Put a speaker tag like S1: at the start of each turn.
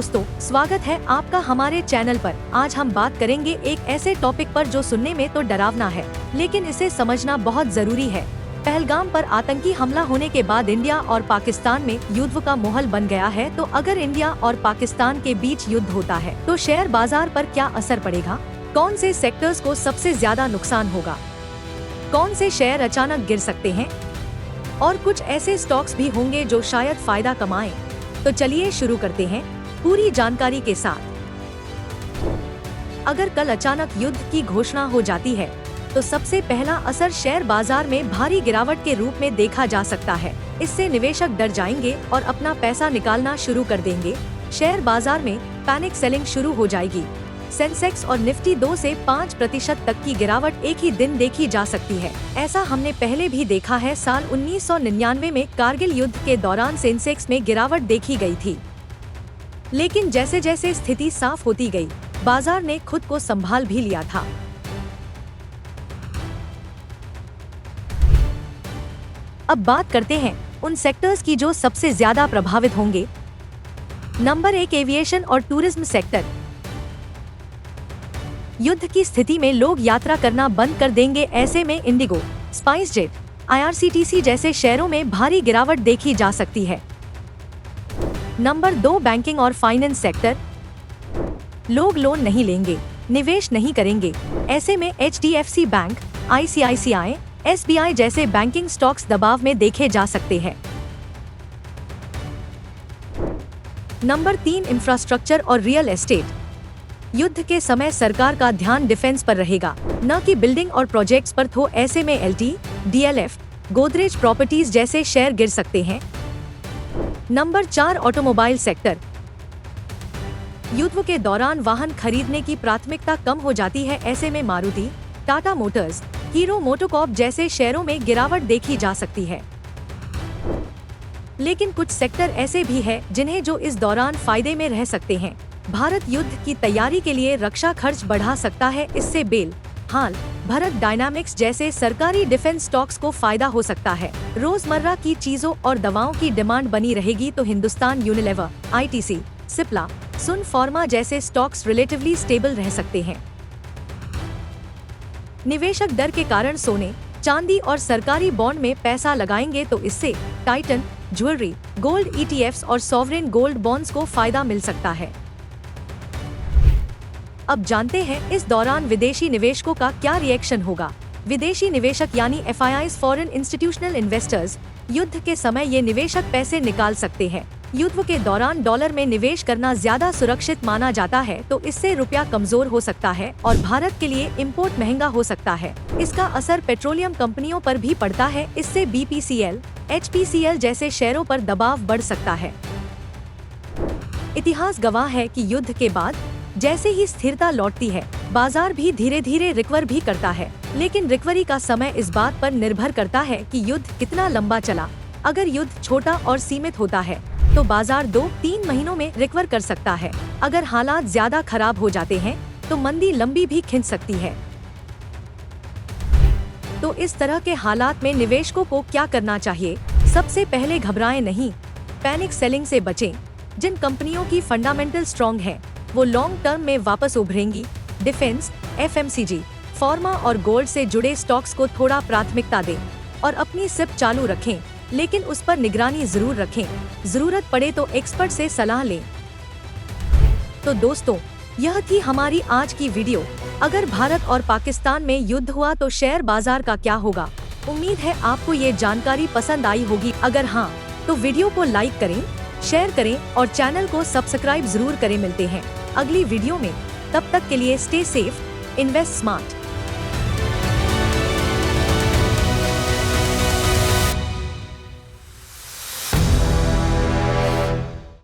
S1: दोस्तों, स्वागत है आपका हमारे चैनल पर। आज हम बात करेंगे एक ऐसे टॉपिक पर जो सुनने में तो डरावना है, लेकिन इसे समझना बहुत जरूरी है। पहलगाम पर आतंकी हमला होने के बाद इंडिया और पाकिस्तान में युद्ध का माहौल बन गया है। तो अगर इंडिया और पाकिस्तान के बीच युद्ध होता है तो शेयर बाजार पर क्या असर पड़ेगा? कौन से सेक्टर्स को सबसे ज्यादा नुकसान होगा? कौन से शेयर अचानक गिर सकते हैं? और कुछ ऐसे स्टॉक्स भी होंगे जो शायद फायदा कमाएं। तो चलिए शुरू करते हैं पूरी जानकारी के साथ। अगर कल अचानक युद्ध की घोषणा हो जाती है तो सबसे पहला असर शेयर बाजार में भारी गिरावट के रूप में देखा जा सकता है। इससे निवेशक डर जाएंगे और अपना पैसा निकालना शुरू कर देंगे। शेयर बाजार में पैनिक सेलिंग शुरू हो जाएगी। सेंसेक्स और निफ्टी 2 से 5% तक की गिरावट एक ही दिन देखी जा सकती है। ऐसा हमने पहले भी देखा है। साल 1999 में कारगिल युद्ध के दौरान सेंसेक्स में गिरावट देखी गई थी, लेकिन जैसे जैसे स्थिति साफ होती गई, बाजार ने खुद को संभाल भी लिया था। अब बात करते हैं उन सेक्टर्स की जो सबसे ज्यादा प्रभावित होंगे। नंबर 1, एविएशन और टूरिज्म सेक्टर। युद्ध की स्थिति में लोग यात्रा करना बंद कर देंगे। ऐसे में इंडिगो, स्पाइसजेट, IRCTC जैसे शेयरों में भारी गिरावट देखी जा सकती है। नंबर 2, बैंकिंग और फाइनेंस सेक्टर। लोग लोन नहीं लेंगे, निवेश नहीं करेंगे। ऐसे में HDFC बैंक, ICICI, SBI जैसे बैंकिंग स्टॉक्स दबाव में देखे जा सकते हैं। नंबर 3, इंफ्रास्ट्रक्चर और रियल एस्टेट। युद्ध के समय सरकार का ध्यान डिफेंस पर रहेगा, न कि बिल्डिंग और प्रोजेक्ट्स पर। तो ऐसे में LT, DLF, गोदरेज प्रॉपर्टीज जैसे शेयर गिर सकते हैं। Number 4, automobile sector. युद्ध के दौरान वाहन खरीदने की प्राथमिकता कम हो जाती है। ऐसे में Maruti, Tata Motors, hero MotoCorp जैसे शेयरों में गिरावट देखी जा सकती है। लेकिन कुछ सेक्टर ऐसे भी हैं जिन्हें जो इस दौरान फायदे में रह सकते हैं। भारत युद्ध की तैयारी के लिए रक्षा खर्च बढ़ा सकता है। इससे बेल, हाल, भारत डायनामिक्स जैसे सरकारी डिफेंस स्टॉक्स को फायदा हो सकता है। रोजमर्रा की चीजों और दवाओं की डिमांड बनी रहेगी तो हिंदुस्तान यूनिलीवर, ITC, सिप्ला, सुन फार्मा जैसे स्टॉक्स रिलेटिवली स्टेबल रह सकते हैं। निवेशक डर के कारण सोने, चांदी और सरकारी बॉन्ड में पैसा लगाएंगे तो इससे टाइटन, ज्वेलरी, गोल्ड ETFs और सॉवरेन गोल्ड बॉन्ड्स को फायदा मिल सकता है। अब जानते हैं इस दौरान विदेशी निवेशकों का क्या रिएक्शन होगा। विदेशी निवेशक यानी FIIs, फॉरेन इंस्टीट्यूशनल इन्वेस्टर्स। युद्ध के समय ये निवेशक पैसे निकाल सकते हैं। युद्ध के दौरान डॉलर में निवेश करना ज्यादा सुरक्षित माना जाता है, तो इससे रुपया कमजोर हो सकता है और भारत के लिए इंपोर्ट महंगा हो सकता है। इसका असर पेट्रोलियम कंपनियों पर भी पड़ता है। इससे BPCL, HPCL जैसे शेयरों पर दबाव बढ़ सकता है। इतिहास गवाह है कि युद्ध के बाद जैसे ही स्थिरता लौटती है, बाजार भी धीरे धीरे रिकवर भी करता है। लेकिन रिकवरी का समय इस बात पर निर्भर करता है कि युद्ध कितना लंबा चला। अगर युद्ध छोटा और सीमित होता है तो बाजार 2-3 महीनों में रिकवर कर सकता है। अगर हालात ज्यादा खराब हो जाते हैं तो मंदी लंबी भी खिंच सकती है। तो इस तरह के हालात में निवेशकों को क्या करना चाहिए? सबसे पहले घबराएं नहीं, पैनिक सेलिंग से बचें। जिन कंपनियों की फंडामेंटल स्ट्रॉन्ग है वो लॉन्ग टर्म में वापस उभरेंगी। डिफेंस, FMCG, फार्मा और गोल्ड से जुड़े स्टॉक्स को थोड़ा प्राथमिकता दें और अपनी सिप चालू रखें, लेकिन उस पर निगरानी जरूर रखें। जरूरत पड़े तो एक्सपर्ट से सलाह लें। तो दोस्तों, यह थी हमारी आज की वीडियो। अगर भारत और पाकिस्तान में युद्ध हुआ तो शेयर बाजार का क्या होगा? उम्मीद है आपको ये जानकारी पसंद आई होगी। अगर हाँ, तो वीडियो को लाइक करें, शेयर करें और चैनल को सब्सक्राइब जरूर करें। मिलते हैं अगली वीडियो में। तब तक के लिए स्टे सेफ, इन्वेस्ट स्मार्ट।